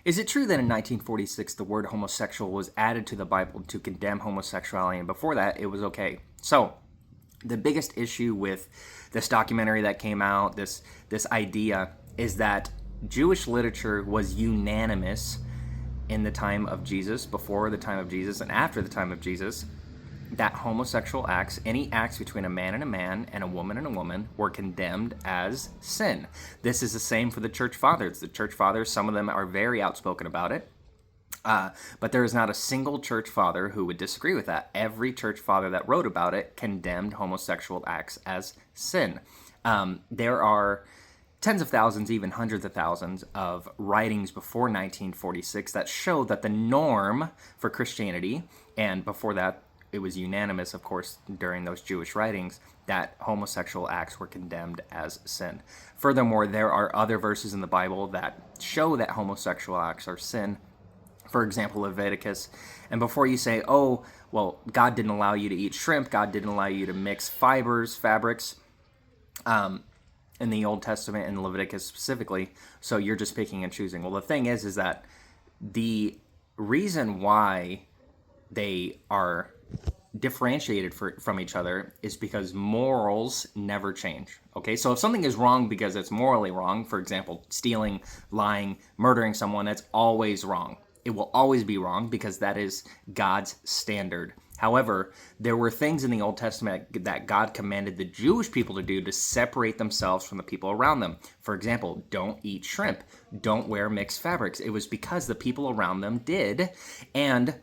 Is it true that in 1946 the word homosexual was added to the Bible to condemn homosexuality, and before that it was okay? So, the biggest issue with this documentary that came out, this idea, is that Jewish literature was unanimous in the time of Jesus, before the time of Jesus, and after the time of Jesus, that homosexual acts, any acts between a man and a woman, were condemned as sin. This is the same for the church fathers. The church fathers, some of them are very outspoken about it. But there is not a single church father who would disagree with that. Every church father that wrote about it condemned homosexual acts as sin. There are tens of thousands, even hundreds of thousands of writings before 1946 that show that the norm for Christianity, and before that it was unanimous, of course, during those Jewish writings, that homosexual acts were condemned as sin. Furthermore, there are other verses in the Bible that show that homosexual acts are sin. For example, Leviticus. And before you say, oh, well, God didn't allow you to eat shrimp, God didn't allow you to mix fabrics, in the Old Testament, in Leviticus specifically, so you're just picking and choosing. Well, the thing is that the reason why they are differentiated from each other is because morals never change. Okay, so if something is wrong because it's morally wrong, for example, stealing, lying, murdering someone, that's always wrong. It will always be wrong because that is God's standard. However, there were things in the Old Testament that God commanded the Jewish people to do to separate themselves from the people around them. For example, don't eat shrimp, don't wear mixed fabrics. It was because the people around them did, and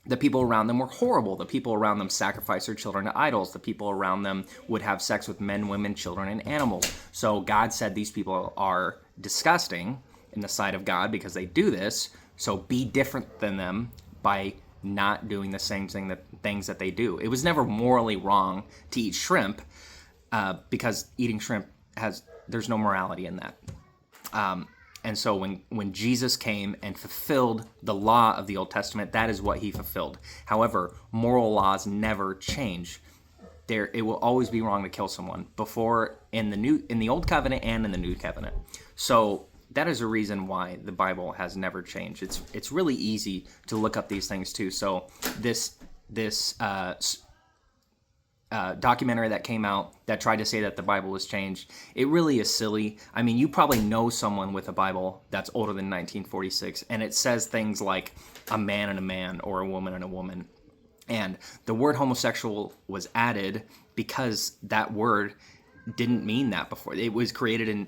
the people around them were horrible. The people around them sacrificed their children to idols. The people around them would have sex with men, women, children, and animals. So God said these people are disgusting in the sight of God because they do this. So be different than them by not doing the same things that they do. It was never morally wrong to eat shrimp because eating shrimp there's no morality in that. And so when Jesus came and fulfilled the law of the Old Testament, that is what he fulfilled. However, moral laws never change. It will always be wrong to kill someone before in the Old Covenant and in the New Covenant. So that is a reason why the Bible has never changed. It's really easy to look up these things too. So this documentary that came out that tried to say that the Bible has changed, it really is silly. I mean, you probably know someone with a Bible that's older than 1946, and it says things like a man and a man or a woman and a woman. And the word homosexual was added because that word didn't mean that before. It was created in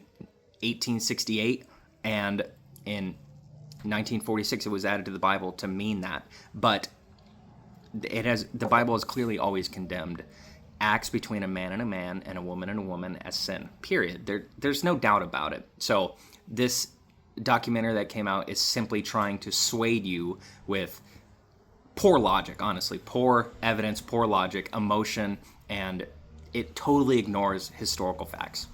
1868, and in 1946 it was added to the Bible to mean that. But the Bible has clearly always condemned acts between a man and a woman as sin, period. There's no doubt about it. So this documentary that came out is simply trying to sway you with poor logic, honestly, poor evidence, poor logic, emotion, and it totally ignores historical facts.